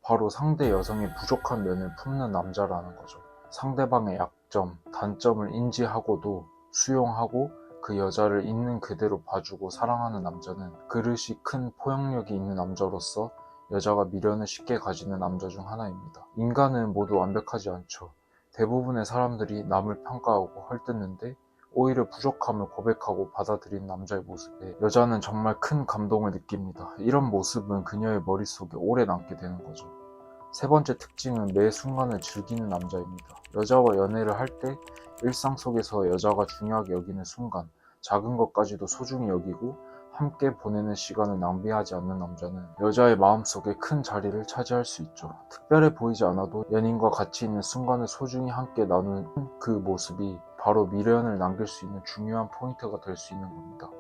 바로 상대 여성의 부족한 면을 품는 남자라는 거죠. 상대방의 약점, 단점을 인지하고도 수용하고 그 여자를 있는 그대로 봐주고 사랑하는 남자는 그릇이 큰 포용력이 있는 남자로서 여자가 미련을 쉽게 가지는 남자 중 하나입니다. 인간은 모두 완벽하지 않죠. 대부분의 사람들이 남을 평가하고 헐뜯는데 오히려 부족함을 고백하고 받아들인 남자의 모습에 여자는 정말 큰 감동을 느낍니다. 이런 모습은 그녀의 머릿속에 오래 남게 되는 거죠. 세 번째 특징은 매 순간을 즐기는 남자입니다. 여자와 연애를 할 때 일상 속에서 여자가 중요하게 여기는 순간, 작은 것까지도 소중히 여기고 함께 보내는 시간을 낭비하지 않는 남자는 여자의 마음속에 큰 자리를 차지할 수 있죠. 특별해 보이지 않아도 연인과 같이 있는 순간을 소중히 함께 나누는 그 모습이 바로 미련을 남길 수 있는 중요한 포인트가 될 수 있는 겁니다.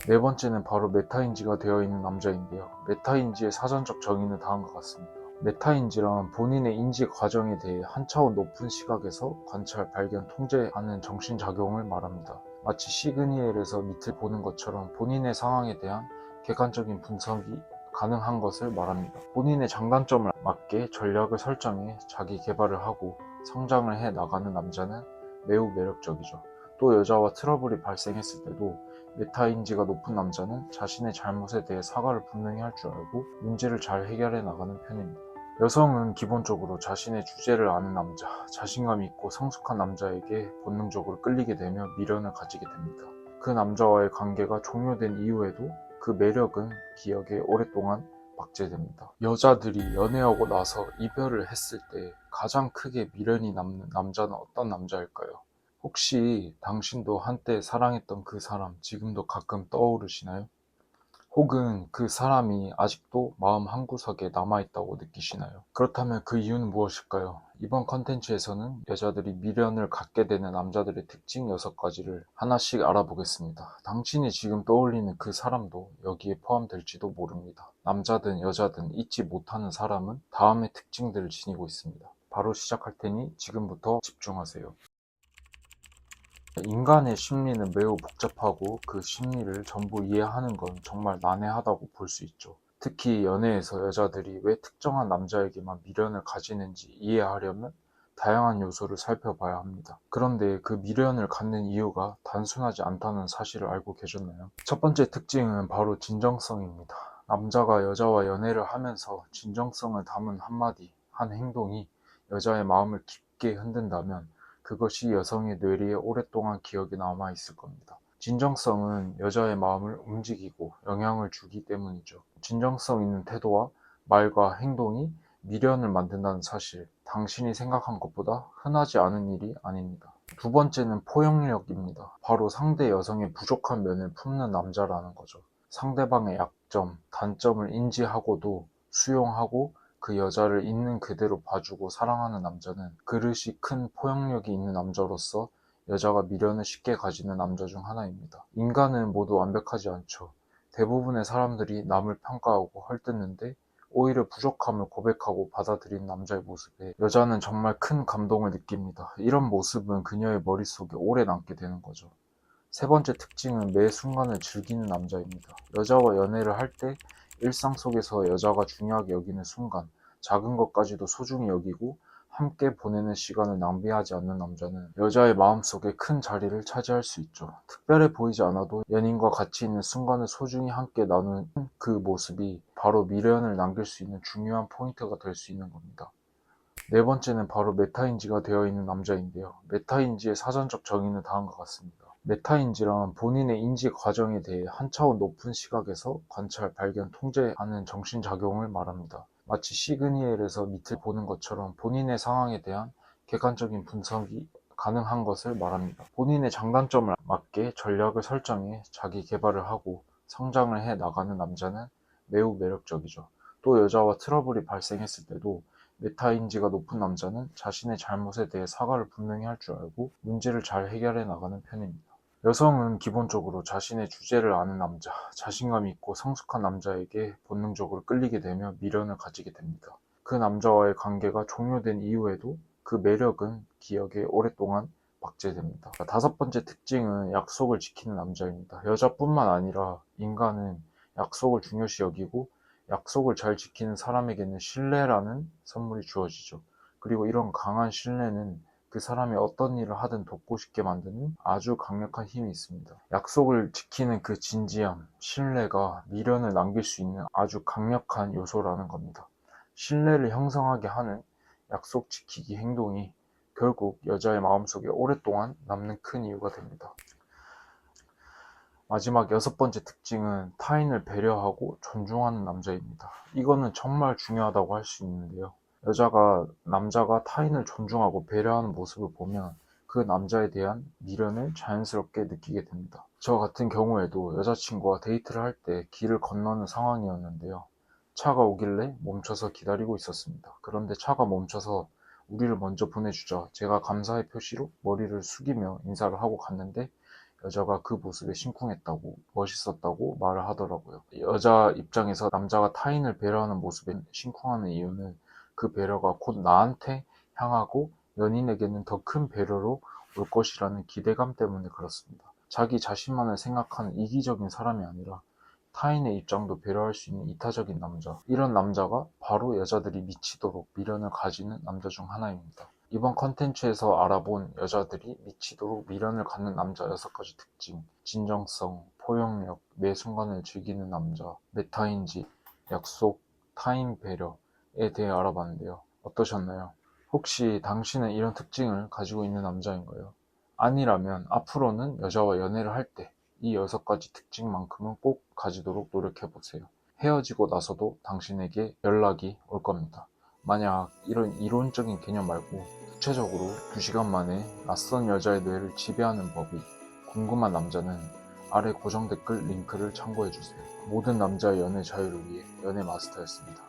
네 번째는 바로 메타인지가 되어 있는 남자인데요. 메타인지의 사전적 정의는 다음과 같습니다. 메타인지란 본인의 인지 과정에 대해 한 차원 높은 시각에서 관찰, 발견, 통제하는 정신작용을 말합니다. 마치 시그니엘에서 밑을 보는 것처럼 본인의 상황에 대한 객관적인 분석이 가능한 것을 말합니다. 본인의 장단점을 맞게 전략을 설정해 자기 개발을 하고 성장을 해 나가는 남자는 매우 매력적이죠. 또 여자와 트러블이 발생했을 때도 메타인지가 높은 남자는 자신의 잘못에 대해 사과를 분명히 할 줄 알고 문제를 잘 해결해 나가는 편입니다. 여성은 기본적으로 자신의 주제를 아는 남자, 자신감 있고 성숙한 남자에게 본능적으로 끌리게 되며 미련을 가지게 됩니다. 그 남자와의 관계가 종료된 이후에도 그 매력은 기억에 오랫동안 박제됩니다. 여자들이 연애하고 나서 이별을 했을 때 가장 크게 미련이 남는 남자는 어떤 남자일까요? 혹시 당신도 한때 사랑했던 그 사람 지금도 가끔 떠오르시나요? 혹은 그 사람이 아직도 마음 한구석에 남아있다고 느끼시나요? 그렇다면 그 이유는 무엇일까요? 이번 컨텐츠에서는 여자들이 미련을 갖게 되는 남자들의 특징 6가지를 하나씩 알아보겠습니다. 당신이 지금 떠올리는 그 사람도 여기에 포함될지도 모릅니다. 남자든 여자든 잊지 못하는 사람은 다음의 특징들을 지니고 있습니다. 바로 시작할 테니 지금부터 집중하세요. 인간의 심리는 매우 복잡하고 그 심리를 전부 이해하는 건 정말 난해하다고 볼 수 있죠. 특히 연애에서 여자들이 왜 특정한 남자에게만 미련을 가지는지 이해하려면 다양한 요소를 살펴봐야 합니다. 그런데 그 미련을 갖는 이유가 단순하지 않다는 사실을 알고 계셨나요? 첫 번째 특징은 바로 진정성입니다. 남자가 여자와 연애를 하면서 진정성을 담은 한마디, 한 행동이 여자의 마음을 깊게 흔든다면 그것이 여성의 뇌리에 오랫동안 기억에 남아 있을 겁니다. 진정성은 여자의 마음을 움직이고 영향을 주기 때문이죠. 진정성 있는 태도와 말과 행동이 미련을 만든다는 사실, 당신이 생각한 것보다 흔하지 않은 일이 아닙니다. 두 번째는 포용력입니다. 바로 상대 여성의 부족한 면을 품는 남자라는 거죠. 상대방의 약점, 단점을 인지하고도 수용하고 그 여자를 있는 그대로 봐주고 사랑하는 남자는 그릇이 큰 포용력이 있는 남자로서 여자가 미련을 쉽게 가지는 남자 중 하나입니다. 인간은 모두 완벽하지 않죠. 대부분의 사람들이 남을 평가하고 헐뜯는데 오히려 부족함을 고백하고 받아들인 남자의 모습에 여자는 정말 큰 감동을 느낍니다. 이런 모습은 그녀의 머릿속에 오래 남게 되는 거죠. 세 번째 특징은 매 순간을 즐기는 남자입니다. 여자와 연애를 할 때 일상 속에서 여자가 중요하게 여기는 순간, 작은 것까지도 소중히 여기고 함께 보내는 시간을 낭비하지 않는 남자는 여자의 마음속에 큰 자리를 차지할 수 있죠. 특별해 보이지 않아도 연인과 같이 있는 순간을 소중히 함께 나누는 그 모습이 바로 미련을 남길 수 있는 중요한 포인트가 될 수 있는 겁니다. 네 번째는 바로 메타인지가 되어 있는 남자인데요. 메타인지의 사전적 정의는 다음과 같습니다. 메타인지란 본인의 인지 과정에 대해 한 차원 높은 시각에서 관찰, 발견, 통제하는 정신작용을 말합니다. 마치 시그니엘에서 밑을 보는 것처럼 본인의 상황에 대한 객관적인 분석이 가능한 것을 말합니다. 본인의 장단점을 맞게 전략을 설정해 자기 개발을 하고 성장을 해 나가는 남자는 매우 매력적이죠. 또 여자와 트러블이 발생했을 때도 메타인지가 높은 남자는 자신의 잘못에 대해 사과를 분명히 할 줄 알고 문제를 잘 해결해 나가는 편입니다. 여성은 기본적으로 자신의 주제를 아는 남자, 자신감 있고 성숙한 남자에게 본능적으로 끌리게 되며 미련을 가지게 됩니다. 그 남자와의 관계가 종료된 이후에도 그 매력은 기억에 오랫동안 박제됩니다. 다섯 번째 특징은 약속을 지키는 남자입니다. 여자뿐만 아니라 인간은 약속을 중요시 여기고 약속을 잘 지키는 사람에게는 신뢰라는 선물이 주어지죠. 그리고 이런 강한 신뢰는 그 사람이 어떤 일을 하든 돕고 싶게 만드는 아주 강력한 힘이 있습니다. 약속을 지키는 그 진지함, 신뢰가 미련을 남길 수 있는 아주 강력한 요소라는 겁니다. 신뢰를 형성하게 하는 약속 지키기 행동이 결국 여자의 마음속에 오랫동안 남는 큰 이유가 됩니다. 마지막 6번째 특징은 타인을 배려하고 존중하는 남자입니다. 이거는 정말 중요하다고 할 수 있는데요. 남자가 타인을 존중하고 배려하는 모습을 보면 그 남자에 대한 미련을 자연스럽게 느끼게 됩니다. 저 같은 경우에도 여자친구와 데이트를 할 때 길을 건너는 상황이었는데요. 차가 오길래 멈춰서 기다리고 있었습니다. 그런데 차가 멈춰서 우리를 먼저 보내주자 제가 감사의 표시로 머리를 숙이며 인사를 하고 갔는데 여자가 그 모습에 심쿵했다고, 멋있었다고 말을 하더라고요. 여자 입장에서 남자가 타인을 배려하는 모습에 심쿵하는 이유는 그 배려가 곧 나한테 향하고 연인에게는 더 큰 배려로 올 것이라는 기대감 때문에 그렇습니다. 자기 자신만을 생각하는 이기적인 사람이 아니라 타인의 입장도 배려할 수 있는 이타적인 남자. 이런 남자가 바로 여자들이 미치도록 미련을 가지는 남자 중 하나입니다. 이번 컨텐츠에서 알아본 여자들이 미치도록 미련을 갖는 남자 6가지 특징, 진정성, 포용력, 매 순간을 즐기는 남자, 메타인지, 약속, 타인 배려에 대해 알아봤는데요. 어떠셨나요? 혹시 당신은 이런 특징을 가지고 있는 남자인가요? 아니라면 앞으로는 여자와 연애를 할 때 이 6가지 특징만큼은 꼭 가지도록 노력해보세요. 헤어지고 나서도 당신에게 연락이 올 겁니다. 만약 이런 이론적인 개념 말고 구체적으로 2시간 만에 낯선 여자의 뇌를 지배하는 법이 궁금한 남자는 아래 고정 댓글 링크를 참고해주세요. 모든 남자의 연애 자유를 위해 연애 마스터였습니다.